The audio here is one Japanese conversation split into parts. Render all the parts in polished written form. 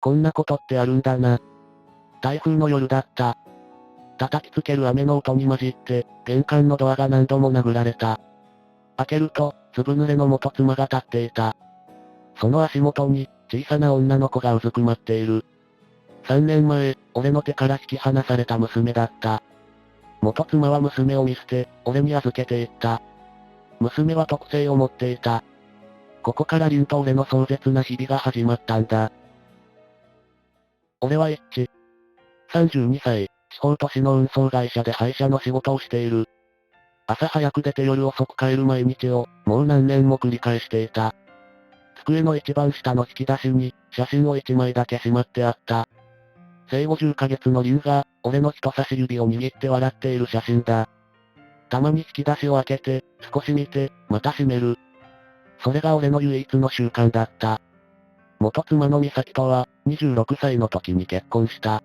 こんなことってあるんだな。台風の夜だった。叩きつける雨の音に混じって、玄関のドアが何度も殴られた。開けると、ずぶ濡れの元妻が立っていた。その足元に、小さな女の子がうずくまっている。3年前、俺の手から引き離された娘だった。元妻は娘を見捨て、俺に預けていった。娘は特性を持っていた。ここから凛と俺の壮絶な日々が始まったんだ。俺は一致。32歳、地方都市の運送会社で配車の仕事をしている。朝早く出て夜遅く帰る毎日を、もう何年も繰り返していた。机の一番下の引き出しに、写真を1枚だけしまってあった。生後10ヶ月の凛が、俺の人差し指を握って笑っている写真だ。たまに引き出しを開けて、少し見て、また閉める。それが俺の唯一の習慣だった。元妻の美咲とは、26歳の時に結婚した。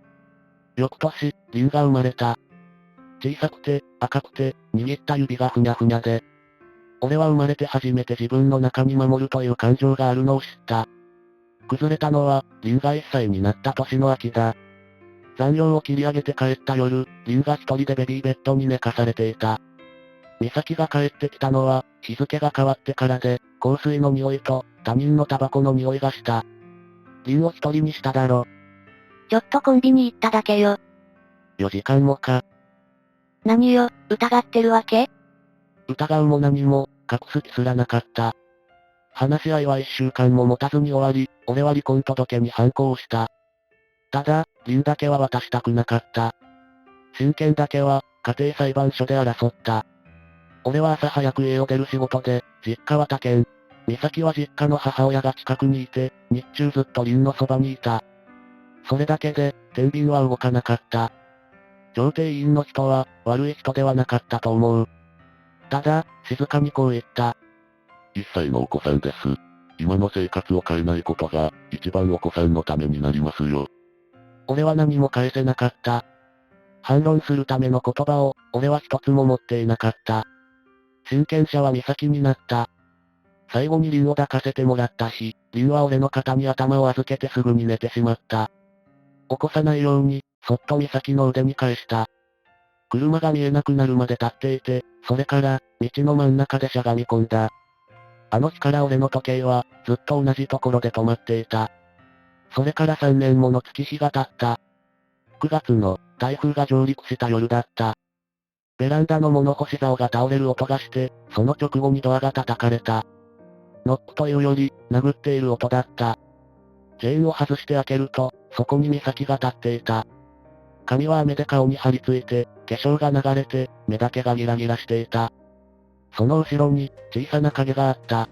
翌年、凛が生まれた。小さくて、赤くて、握った指がふにゃふにゃで。俺は生まれて初めて自分の中に守るという感情があるのを知った。崩れたのは、凛が1歳になった年の秋だ。残業を切り上げて帰った夜、凛が一人でベビーベッドに寝かされていた。美咲が帰ってきたのは、日付が変わってからで、香水の匂いと、他人のタバコの匂いがした。凛を一人にしただろ。ちょっとコンビニ行っただけよ。4時間もか。何よ、疑ってるわけ？疑うも何も、隠す気すらなかった。話し合いは1週間も持たずに終わり、俺は離婚届に反抗した。ただ、凛だけは渡したくなかった。親権だけは、家庭裁判所で争った。俺は朝早く家を出る仕事で、実家は他県。美咲は実家の母親が近くにいて、日中ずっと凛のそばにいた。それだけで、天秤は動かなかった。調停委員の人は、悪い人ではなかったと思う。ただ、静かにこう言った。1歳のお子さんです。今の生活を変えないことが、一番お子さんのためになりますよ。俺は何も返せなかった。反論するための言葉を、俺は一つも持っていなかった。親権者は美咲になった。最後に凛を抱かせてもらった日、凛は俺の肩に頭を預けてすぐに寝てしまった。起こさないように、そっと美咲の腕に返した。車が見えなくなるまで立っていて、それから、道の真ん中でしゃがみ込んだ。あの日から俺の時計は、ずっと同じところで止まっていた。それから3年もの月日が経った。9月の、台風が上陸した夜だった。ベランダの物干し竿が倒れる音がして、その直後にドアが叩かれた。ノックというより、殴っている音だった。チェーンを外して開けると、そこに美咲が立っていた。髪は雨で顔に張り付いて、化粧が流れて、目だけがギラギラしていた。その後ろに、小さな影があった。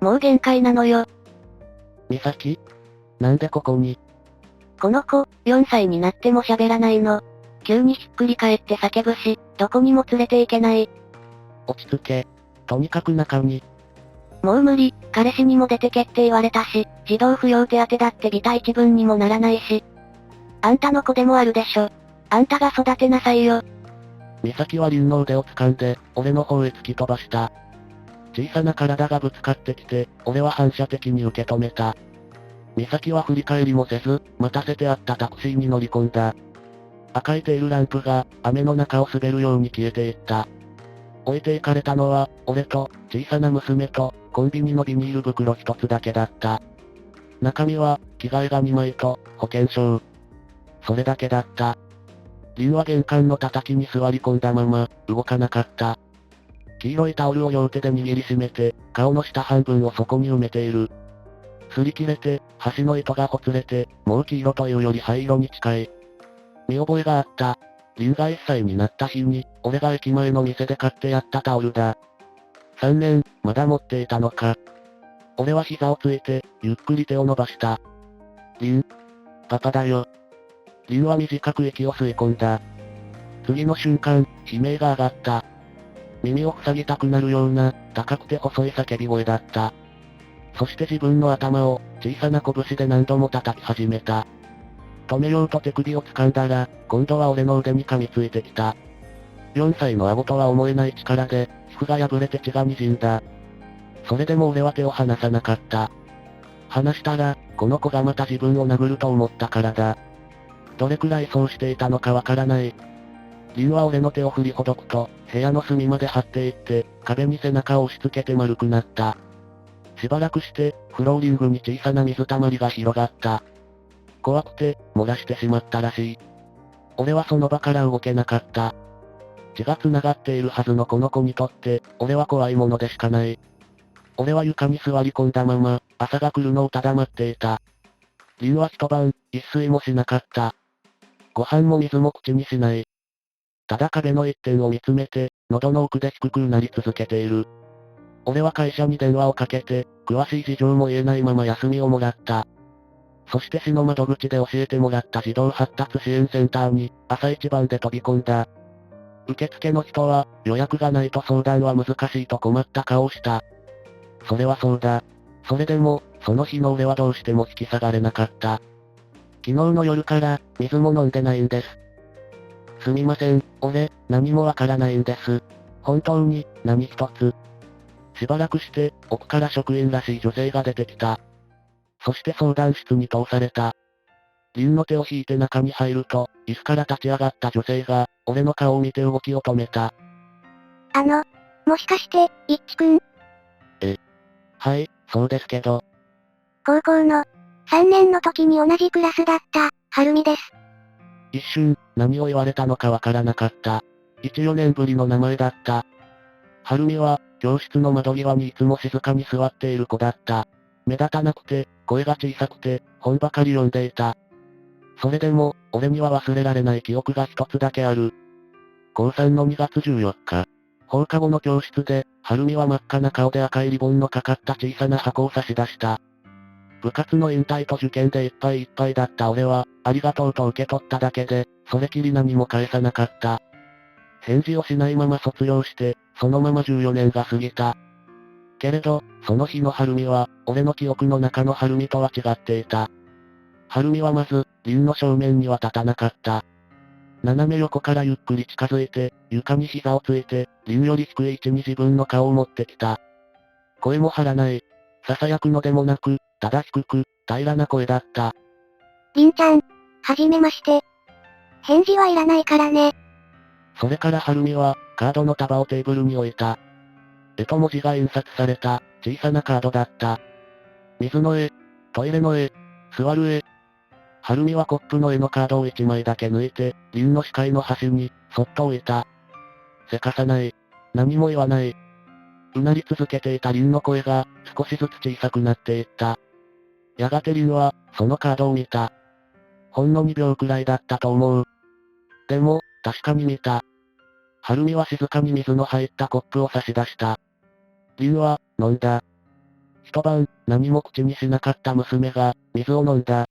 もう限界なのよ。美咲？なんでここに？この子、4歳になっても喋らないの。急にひっくり返って叫ぶし、どこにも連れて行けない。落ち着け。とにかく中に。もう無理、彼氏にも出てけって言われたし、児童扶養手当だってビタ一文にもならないし。あんたの子でもあるでしょ。あんたが育てなさいよ。美咲は凛の腕を掴んで、俺の方へ突き飛ばした。小さな体がぶつかってきて、俺は反射的に受け止めた。美咲は振り返りもせず、待たせてあったタクシーに乗り込んだ。赤いテールランプが、雨の中を滑るように消えていった。置いていかれたのは、俺と、小さな娘と、コンビニのビニール袋一つだけだった。中身は、着替えが2枚と、保険証。それだけだった。凛は玄関の叩きに座り込んだまま、動かなかった。黄色いタオルを両手で握りしめて、顔の下半分をそこに埋めている。擦り切れて、端の糸がほつれて、もう黄色というより灰色に近い。見覚えがあった。凛が1歳になった日に、俺が駅前の店で買ってやったタオルだ。3年、まだ持っていたのか。俺は膝をついて、ゆっくり手を伸ばした。凛、パパだよ。凛は短く息を吸い込んだ。次の瞬間、悲鳴が上がった。耳を塞ぎたくなるような、高くて細い叫び声だった。そして自分の頭を、小さな拳で何度も叩き始めた。止めようと手首を掴んだら、今度は俺の腕に噛みついてきた。4歳の顎とは思えない力で、皮膚が破れて血が滲んだ。それでも俺は手を離さなかった。話したら、この子がまた自分を殴ると思ったからだ。どれくらいそうしていたのかわからない。リンは俺の手を振りほどくと、部屋の隅まで張っていって、壁に背中を押し付けて丸くなった。しばらくして、フローリングに小さな水たまりが広がった。怖くて、漏らしてしまったらしい。俺はその場から動けなかった。血が繋がっているはずのこの子にとって、俺は怖いものでしかない。俺は床に座り込んだまま、朝が来るのをただ待っていた。リンは一晩、一睡もしなかった。ご飯も水も口にしない。ただ壁の一点を見つめて、喉の奥で低くうなり続けている。俺は会社に電話をかけて、詳しい事情も言えないまま休みをもらった。そして市の窓口で教えてもらった児童発達支援センターに、朝一番で飛び込んだ。受付の人は、予約がないと相談は難しいと困った顔をした。それはそうだ。それでも、その日の俺はどうしても引き下がれなかった。昨日の夜から、水も飲んでないんです。すみません、俺、何もわからないんです。本当に、何一つ。しばらくして、奥から職員らしい女性が出てきた。そして相談室に通された。リンの手を引いて中に入ると、椅子から立ち上がった女性が、俺の顔を見て動きを止めた。もしかして、イッチくん、はい、そうですけど、高校の、3年の時に同じクラスだった、はるみです。一瞬、何を言われたのかわからなかった。1、4年ぶりの名前だった。はるみは、教室の窓際にいつも静かに座っている子だった。目立たなくて、声が小さくて、本ばかり読んでいた。それでも、俺には忘れられない記憶が一つだけある。高3の2月14日。放課後の教室で、はるみは真っ赤な顔で赤いリボンのかかった小さな箱を差し出した。部活の引退と受験でいっぱいいっぱいだった俺は、ありがとうと受け取っただけで、それきり何も返さなかった。返事をしないまま卒業して、そのまま14年が過ぎた。けれど、その日のはるみは、俺の記憶の中のはるみとは違っていた。はるみはまず、リンの正面には立たなかった。斜め横からゆっくり近づいて、床に膝をついて、リンより低い位置に自分の顔を持ってきた。声も張らない。囁くのでもなく、ただ低く、平らな声だった。りんちゃん、はじめまして。返事はいらないからね。それからはるみは、カードの束をテーブルに置いた。絵と文字が印刷された、小さなカードだった。水の絵、トイレの絵、座る絵。はるみはコップの絵のカードを1枚だけ抜いて、リンの視界の端に、そっと置いた。せかさない。何も言わない。うなり続けていたリンの声が、少しずつ小さくなっていった。やがてリンは、そのカードを見た。ほんの2秒くらいだったと思う。でも、確かに見た。はるみは静かに水の入ったコップを差し出した。リンは、飲んだ。一晩、何も口にしなかった娘が、水を飲んだ。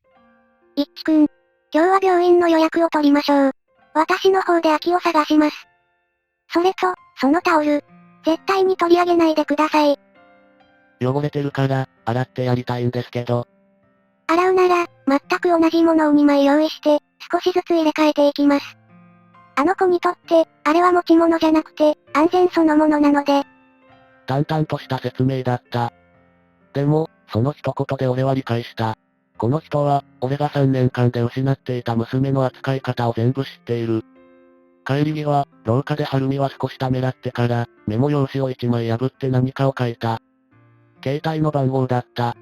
イッチくん、今日は病院の予約を取りましょう。私の方で空きを探します。それと、そのタオル、絶対に取り上げないでください。汚れてるから、洗ってやりたいんですけど。洗うなら、全く同じものを2枚用意して、少しずつ入れ替えていきます。あの子にとって、あれは持ち物じゃなくて、安全そのものなので。淡々とした説明だった。でも、その一言で俺は理解した。この人は、俺が3年間で失っていた娘の扱い方を全部知っている。帰り際、廊下ではるみは少しためらってから、メモ用紙を1枚破って何かを書いた。携帯の番号だった。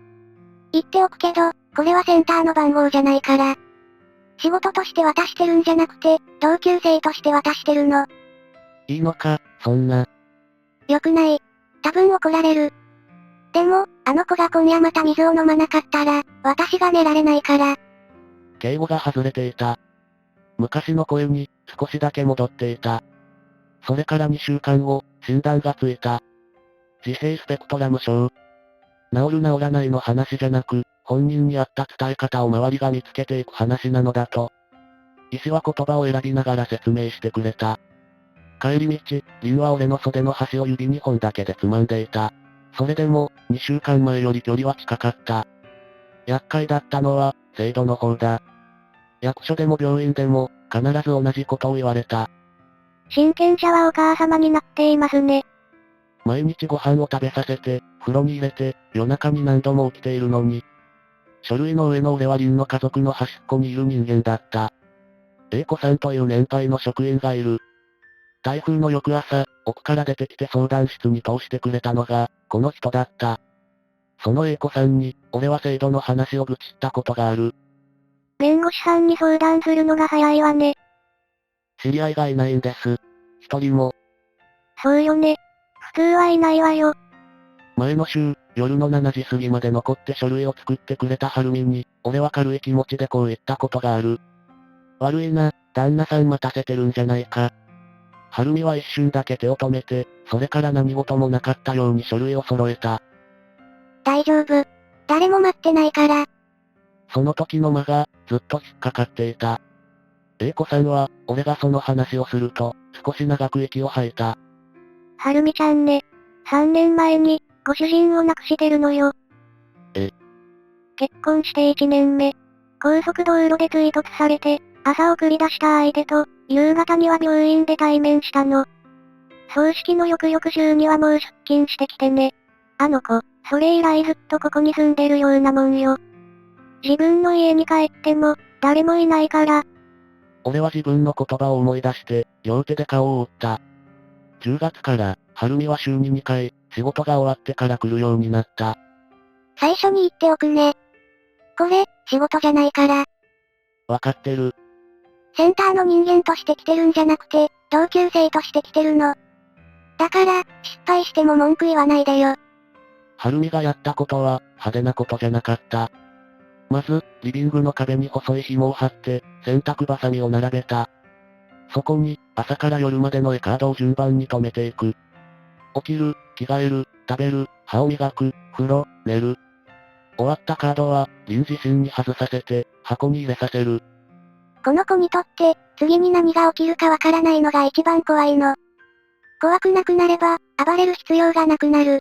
言っておくけど、これはセンターの番号じゃないから。仕事として渡してるんじゃなくて、同級生として渡してるの。いいのか、そんな。よくない。多分怒られる。でも、あの子が今夜また水を飲まなかったら、私が寝られないから。敬語が外れていた。昔の声に、少しだけ戻っていた。それから2週間後、診断がついた。自閉スペクトラム症。治る治らないの話じゃなく、本人に合った伝え方を周りが見つけていく話なのだと。医師は言葉を選びながら説明してくれた。帰り道、リンは俺の袖の端を指2本だけでつまんでいた。それでも、2週間前より距離は近かった。厄介だったのは、制度の方だ。役所でも病院でも、必ず同じことを言われた。親権者はお母様になっていますね。毎日ご飯を食べさせて、風呂に入れて、夜中に何度も起きているのに、書類の上の俺は凛の家族の端っこにいる人間だった。A 子さんという年配の職員がいる。台風の翌朝、奥から出てきて相談室に通してくれたのが、この人だった。その A 子さんに、俺は制度の話を愚痴ったことがある。弁護士さんに相談するのが早いわね。知り合いがいないんです。一人も。そうよね。普通はいないわよ。前の週、夜の7時過ぎまで残って書類を作ってくれたハルミに、俺は軽い気持ちでこう言ったことがある。悪いな、旦那さん待たせてるんじゃないか。ハルミは一瞬だけ手を止めて、それから何事もなかったように書類を揃えた。大丈夫。誰も待ってないから。その時の間が、ずっと引っかかっていた。A 子さんは、俺がその話をすると、少し長く息を吐いた。はるみちゃんね。3年前に、ご主人を亡くしてるのよ。え？結婚して1年目。高速道路で追突されて、朝送り出した相手と、夕方には病院で対面したの。葬式の翌々週にはもう出勤してきてね。あの子、それ以来ずっとここに住んでるようなもんよ。自分の家に帰っても、誰もいないから。俺は自分の言葉を思い出して、両手で顔を覆った。10月から、はるみは週に2回、仕事が終わってから来るようになった。最初に言っておくね。これ、仕事じゃないから。わかってる。センターの人間として来てるんじゃなくて、同級生として来てるの。だから、失敗しても文句言わないでよ。はるみがやったことは、派手なことじゃなかった。まず、リビングの壁に細い紐を張って、洗濯バサミを並べた。そこに、朝から夜までの絵カードを順番に留めていく。起きる、着替える、食べる、歯を磨く、風呂、寝る。終わったカードは、臨時心に外させて、箱に入れさせる。この子にとって、次に何が起きるかわからないのが一番怖いの。怖くなくなれば、暴れる必要がなくなる。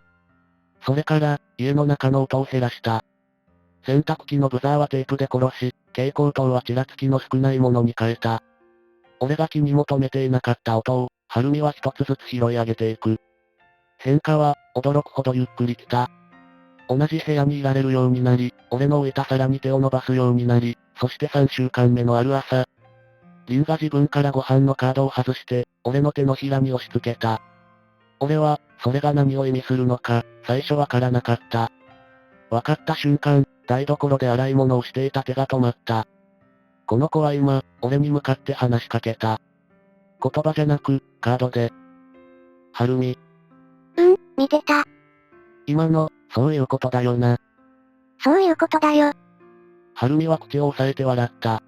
それから、家の中の音を減らした。洗濯機のブザーはテープで殺し、蛍光灯はちらつきの少ないものに変えた。俺が気にも留めていなかった音を、はるみは一つずつ拾い上げていく。変化は、驚くほどゆっくり来た。同じ部屋にいられるようになり、俺の置いた皿に手を伸ばすようになり、そして3週間目のある朝、リンが自分からご飯のカードを外して、俺の手のひらに押し付けた。俺は、それが何を意味するのか、最初わからなかった。わかった瞬間、台所で洗い物をしていた手が止まった。この子は今、俺に向かって話しかけた。言葉じゃなく、カードで。はるみ。見てた。今の、そういうことだよな。そういうことだよ。はるみは口を押さえて笑った。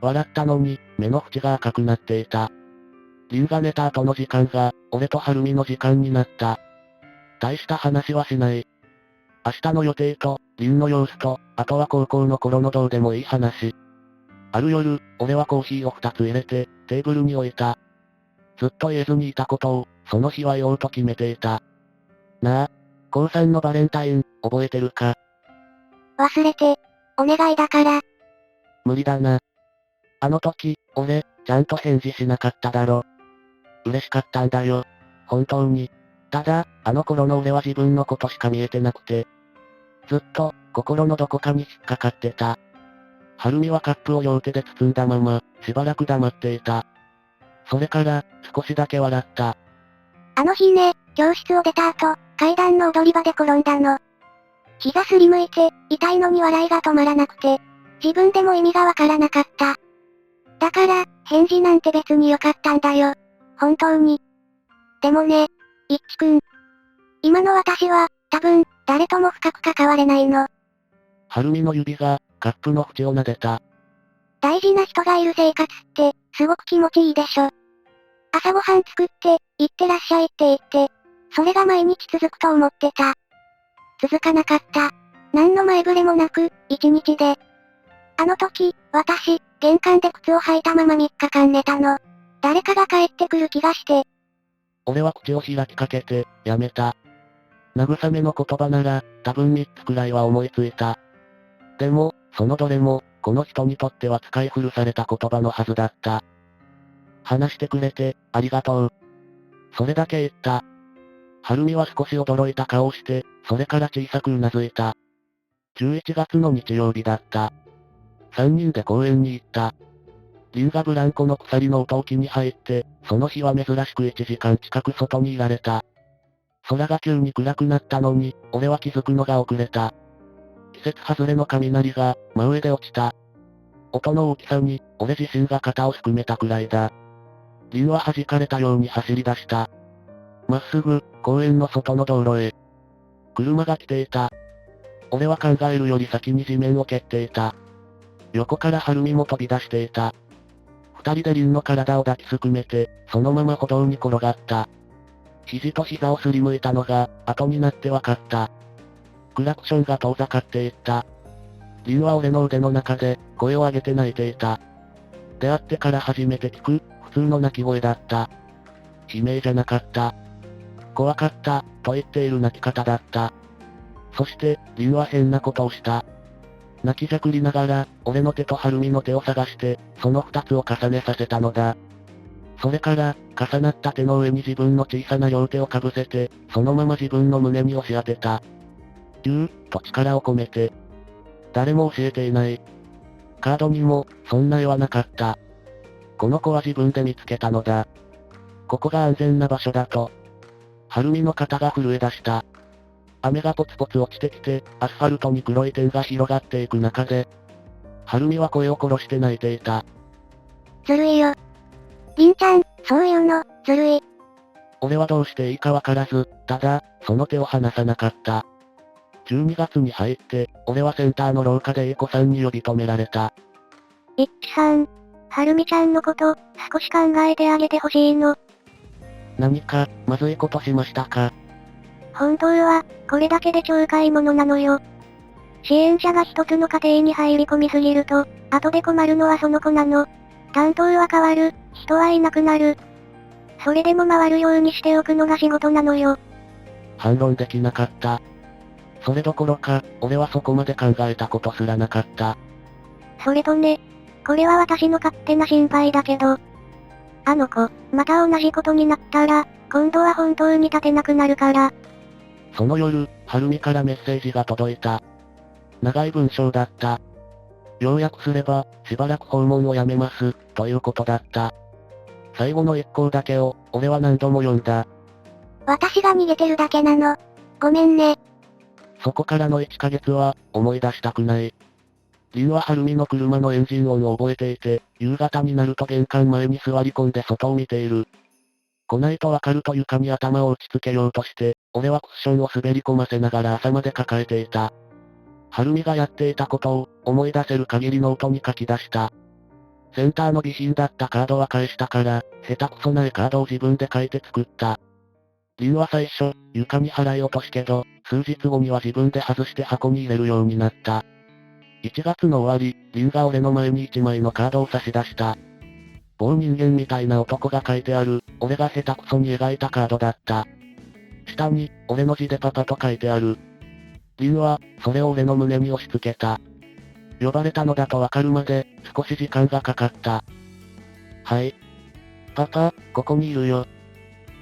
笑ったのに、目の縁が赤くなっていた。リンが寝た後の時間が、俺とはるみの時間になった。大した話はしない。明日の予定と、リンの様子と、あとは高校の頃のどうでもいい話。ある夜、俺はコーヒーを2つ入れて、テーブルに置いた。ずっと言えずにいたことを、その日は言おうと決めていた。なあ、高3のバレンタイン、覚えてるか？忘れて。お願いだから。無理だな。あの時、俺、ちゃんと返事しなかっただろ。嬉しかったんだよ。本当に。ただ、あの頃の俺は自分のことしか見えてなくて。ずっと、心のどこかに引っかかってた。はるみはカップを両手で包んだまま、しばらく黙っていた。それから、少しだけ笑った。あの日ね、教室を出た後、階段の踊り場で転んだの。膝すりむいて、痛いのに笑いが止まらなくて、自分でも意味がわからなかった。だから、返事なんて別に良かったんだよ。本当に。でもね、いっちくん。今の私は、多分、誰とも深く関われないの。はるみの指が、カップの縁を撫でた。大事な人がいる生活って、すごく気持ちいいでしょ。朝ごはん作って、行ってらっしゃいって言って、それが毎日続くと思ってた。続かなかった。何の前触れもなく、一日で。あの時、私、玄関で靴を履いたまま3日間寝たの。誰かが帰ってくる気がして。俺は口を開きかけて、やめた。慰めの言葉なら、多分3つくらいは思いついた。でも、そのどれも、この人にとっては使い古された言葉のはずだった。話してくれて、ありがとう。それだけ言った。はるみは少し驚いた顔をして、それから小さくうなずいた。11月の日曜日だった。3人で公園に行った。リンがブランコの鎖の音を気に入って、その日は珍しく1時間近く外にいられた。空が急に暗くなったのに、俺は気づくのが遅れた。季節外れの雷が、真上で落ちた。音の大きさに、俺自身が肩をすくめたくらいだ。リンは弾かれたように走り出した。まっすぐ、公園の外の道路へ。車が来ていた。俺は考えるより先に地面を蹴っていた。横からハルミも飛び出していた。二人でリンの体を抱きすくめて、そのまま歩道に転がった。肘と膝をすりむいたのが、後になってわかった。クラクションが遠ざかっていった。リンは俺の腕の中で、声を上げて泣いていた。出会ってから初めて聞く、普通の泣き声だった。悲鳴じゃなかった。怖かった、と言っている泣き方だった。そして、リンは変なことをした。泣きじゃくりながら、俺の手とハルミの手を探して、その二つを重ねさせたのだ。それから、重なった手の上に自分の小さな両手をかぶせて、そのまま自分の胸に押し当てた。ぎゅーっと力を込めて。誰も教えていない。カードにも、そんな絵はなかった。この子は自分で見つけたのだ。ここが安全な場所だと。ハルミの肩が震え出した。雨がポツポツ落ちてきて、アスファルトに黒い点が広がっていく中で、ハルミは声を殺して泣いていた。ずるいよ。リンちゃん、そういうの、ずるい。俺はどうしていいかわからず、ただ、その手を離さなかった。12月に入って、俺はセンターの廊下で A 子さんに呼び止められた。イッチさん、はるみちゃんのこと、少し考えてあげてほしいの。何か、まずいことしましたか？本当は、これだけで超買い物なのよ。支援者が一つの家庭に入り込みすぎると、後で困るのはその子なの。担当は変わる、人はいなくなる。それでも回るようにしておくのが仕事なのよ。反論できなかった。それどころか、俺はそこまで考えたことすらなかった。それとね、これは私の勝手な心配だけど、あの子、また同じことになったら、今度は本当に立てなくなるから。その夜、ハルミからメッセージが届いた。長い文章だった。要約すれば、しばらく訪問をやめます、ということだった。最後の一行だけを、俺は何度も読んだ。私が逃げてるだけなの。ごめんね。そこからの1ヶ月は、思い出したくない。リンはハルミの車のエンジン音を覚えていて、夕方になると玄関前に座り込んで外を見ている。来ないとわかると床に頭を打ちつけようとして、俺はクッションを滑り込ませながら朝まで抱えていた。ハルミがやっていたことを、思い出せる限りノートに書き出した。センターの備品だったカードは返したから、下手くそないカードを自分で書いて作った。リンは最初、床に払い落としけど、数日後には自分で外して箱に入れるようになった。1月の終わり、リンが俺の前に1枚のカードを差し出した。某人間みたいな男が書いてある、俺が下手くそに描いたカードだった。下に、俺の字でパパと書いてある。リンは、それを俺の胸に押し付けた。呼ばれたのだとわかるまで、少し時間がかかった。はい。パパ、ここにいるよ。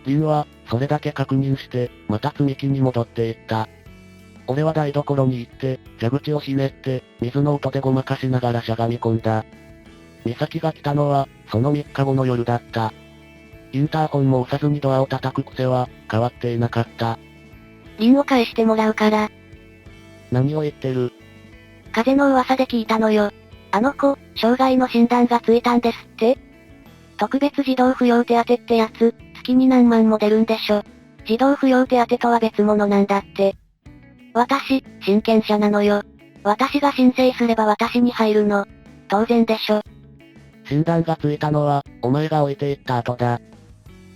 リンは、それだけ確認して、また積み木に戻っていった。俺は台所に行って、蛇口をひねって、水の音でごまかしながらしゃがみ込んだ。美咲が来たのは、その3日後の夜だった。インターホンも押さずにドアを叩く癖は、変わっていなかった。リンを返してもらうから。何を言ってる？風の噂で聞いたのよ。あの子、障害の診断がついたんですって？特別児童扶養手当ってやつ、月に何万も出るんでしょ。児童扶養手当とは別物なんだって。私、親権者なのよ。私が申請すれば私に入るの。当然でしょ。診断がついたのは、お前が置いていった後だ。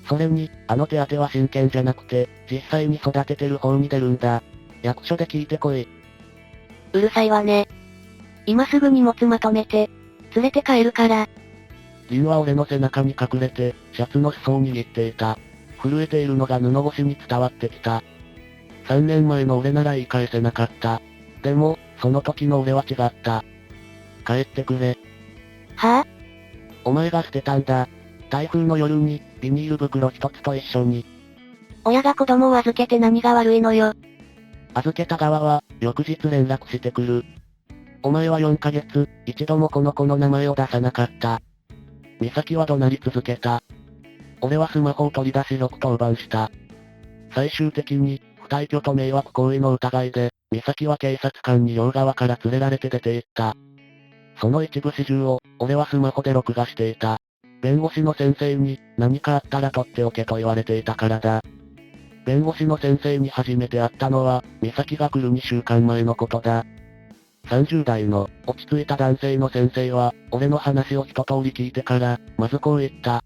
それに、あの手当は親権じゃなくて、実際に育ててる方に出るんだ。役所で聞いてこい。うるさいわね。今すぐ荷物まとめて、連れて帰るから。リンは俺の背中に隠れて、シャツの裾を握っていた。震えているのが布越しに伝わってきた。3年前の俺なら言い返せなかった。でも、その時の俺は違った。帰ってくれ。はぁ、お前が捨てたんだ。台風の夜に、ビニール袋一つと一緒に。親が子供を預けて何が悪いのよ。預けた側は、翌日連絡してくる。お前は4ヶ月、一度もこの子の名前を出さなかった。美咲は怒鳴り続けた。俺はスマホを取り出し6番した。最終的に、不退去と迷惑行為の疑いで、美咲は警察官に両側から連れられて出て行った。その一部始終を、俺はスマホで録画していた。弁護士の先生に、何かあったら取っておけと言われていたからだ。弁護士の先生に初めて会ったのは、美咲が来る2週間前のことだ。30代の、落ち着いた男性の先生は、俺の話を一通り聞いてから、まずこう言った。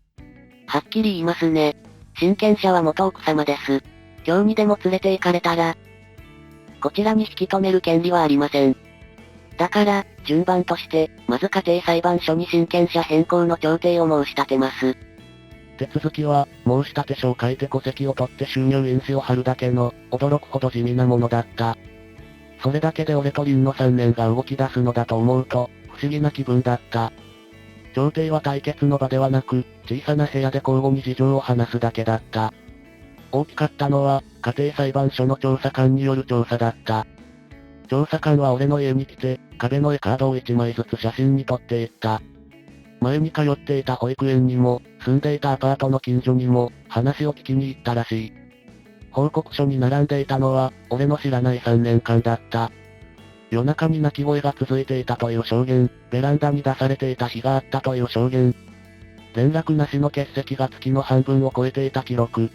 はっきり言いますね。親権者は元奥様です。今日にでも連れて行かれたら、こちらに引き止める権利はありません。だから、順番として、まず家庭裁判所に親権者変更の調停を申し立てます。手続きは、申し立て書を書いて戸籍を取って収入印紙を貼るだけの、驚くほど地味なものだった。それだけで俺と凛の3年が動き出すのだと思うと、不思議な気分だった。調停は対決の場ではなく、小さな部屋で交互に事情を話すだけだった。大きかったのは、家庭裁判所の調査官による調査だった。調査官は俺の家に来て、壁の絵カードを1枚ずつ写真に撮っていった。前に通っていた保育園にも、住んでいたアパートの近所にも、話を聞きに行ったらしい。報告書に並んでいたのは、俺の知らない3年間だった。夜中に泣き声が続いていたという証言、ベランダに出されていた日があったという証言。連絡なしの欠席が月の半分を超えていた記録。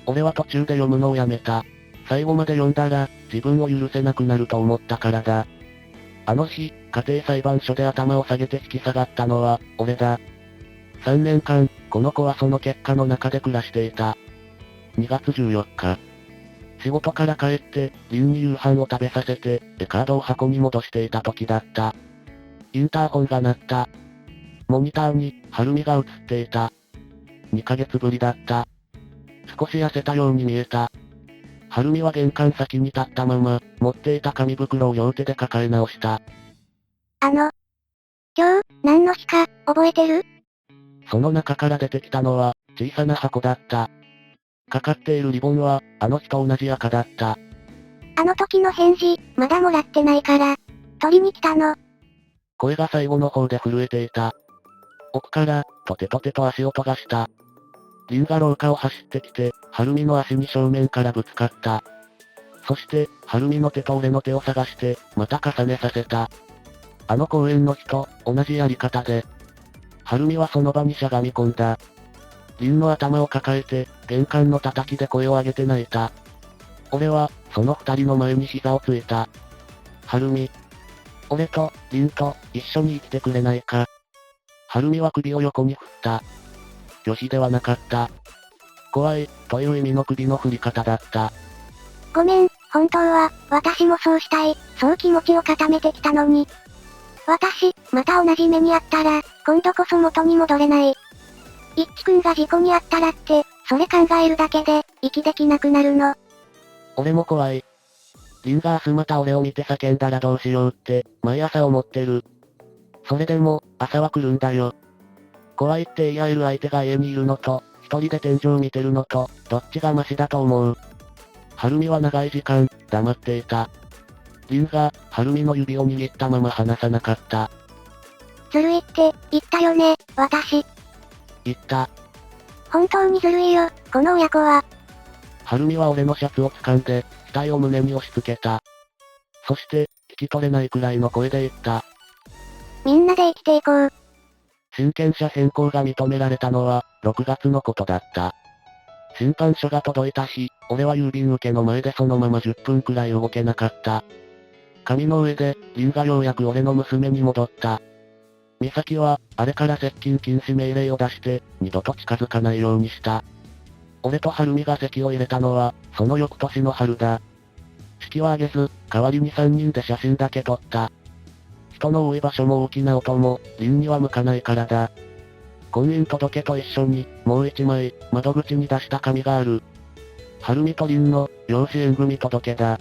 俺は途中で読むのをやめた。最後まで読んだら、自分を許せなくなると思ったからだ。あの日、家庭裁判所で頭を下げて引き下がったのは、俺だ。3年間、この子はその結果の中で暮らしていた。2月14日。仕事から帰って、凛に夕飯を食べさせて、絵カードを箱に戻していた時だった。インターホンが鳴った。モニターに、晴美が映っていた。2ヶ月ぶりだった。少し痩せたように見えた。晴美は玄関先に立ったまま、持っていた紙袋を両手で抱え直した。今日、何の日か、覚えてる？その中から出てきたのは、小さな箱だった。かかっているリボンは、あの日と同じ赤だった。あの時の返事、まだもらってないから、取りに来たの。声が最後の方で震えていた。奥から、とてとてと足音がした。凛が廊下を走ってきて、晴美の足に正面からぶつかった。そして、晴美の手と俺の手を探して、また重ねさせた。あの公園の日と、同じやり方で。晴美はその場にしゃがみ込んだ。凛の頭を抱えて、玄関の叩きで声を上げて泣いた。俺は、その二人の前に膝をついた。晴美。俺と、凛と、一緒に生きてくれないか。晴美は首を横に振った。拒否ではなかった。怖い、という意味の首の振り方だった。ごめん、本当は、私もそうしたい、そう気持ちを固めてきたのに。私、また同じ目にあったら、今度こそ元に戻れない。一致くんが事故に遭ったらって、それ考えるだけで、息できなくなるの。俺も怖い。凛が明日また俺を見て叫んだらどうしようって、毎朝思ってる。それでも、朝は来るんだよ。怖いって言い合える相手が家にいるのと、一人で天井見てるのと、どっちがマシだと思う。晴美は長い時間、黙っていた。凛が、晴美の指を握ったまま離さなかった。ずるいって、言ったよね、私。言った。本当にずるいよ、この親子は。晴美は俺のシャツを掴んで、額を胸に押し付けた。そして、聞き取れないくらいの声で言った。みんなで生きていこう。親権者変更が認められたのは、6月のことだった。審判書が届いた日、俺は郵便受けの前でそのまま10分くらい動けなかった。紙の上で、凛がようやく俺の娘に戻った。美咲は、あれから接近禁止命令を出して、二度と近づかないようにした。俺と晴美が籍を入れたのは、その翌年の春だ。式は挙げず、代わりに3人で写真だけ撮った。人の多い場所も大きな音も、凛には向かないからだ。婚姻届と一緒に、もう一枚、窓口に出した紙がある。晴美と凛の、養子縁組届だ。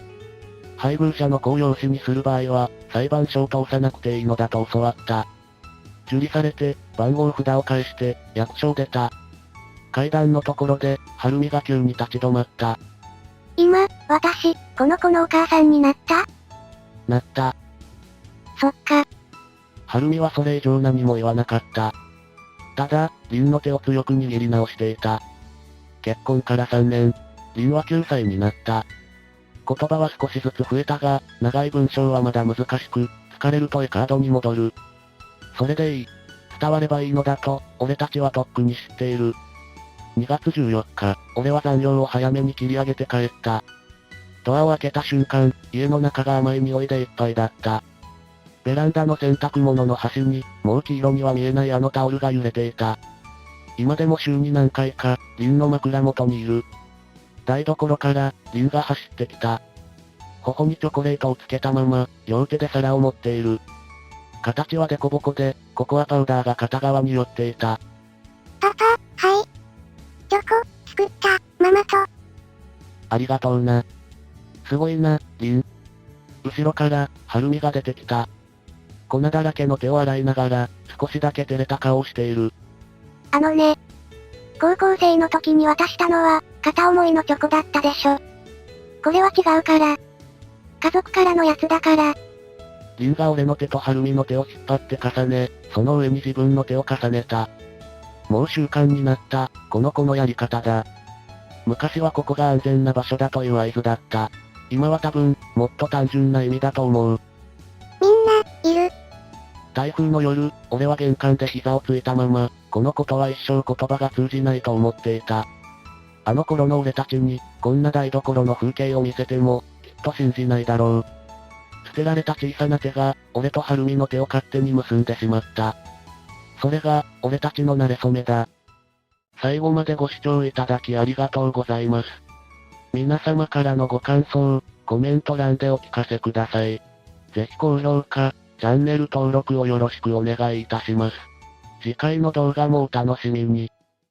配偶者の子を養子にする場合は、裁判所を通さなくていいのだと教わった。受理されて、番号札を返して、役所を出た。階段のところで、晴美が急に立ち止まった。今、私、この子のお母さんになった？なった。そっか。はるみはそれ以上何も言わなかった。ただ、凛の手を強く握り直していた。結婚から3年、凛は9歳になった。言葉は少しずつ増えたが、長い文章はまだ難しく、疲れるとカードに戻る。それでいい。伝わればいいのだと、俺たちはとっくに知っている。2月14日、俺は残業を早めに切り上げて帰った。ドアを開けた瞬間、家の中が甘い匂いでいっぱいだった。ベランダの洗濯物の端に、もう黄色には見えないあのタオルが揺れていた。今でも週に何回か、凛の枕元にいる。台所から、凛が走ってきた。頬にチョコレートをつけたまま、両手で皿を持っている。形はデコボコで、ココアパウダーが片側に寄っていた。パパ、はい。チョコ、作った、ママと。ありがとうな。すごいな、凛。後ろから、はるみが出てきた。粉だらけの手を洗いながら、少しだけ照れた顔をしている。あのね。高校生の時に渡したのは、片思いのチョコだったでしょ。これは違うから。家族からのやつだから。凛が俺の手とはるみの手を引っ張って重ね、その上に自分の手を重ねた。もう習慣になった、この子のやり方だ。昔はここが安全な場所だという合図だった。今は多分、もっと単純な意味だと思う。みんな、いる。台風の夜、俺は玄関で膝をついたまま、この子とは一生言葉が通じないと思っていた。あの頃の俺たちに、こんな台所の風景を見せても、きっと信じないだろう。捨てられた小さな手が、俺とはるみの手を勝手に結んでしまった。それが、俺たちの馴れ初めだ。最後までご視聴いただきありがとうございます。皆様からのご感想、コメント欄でお聞かせください。ぜひ高評価、チャンネル登録をよろしくお願いいたします。次回の動画もお楽しみに。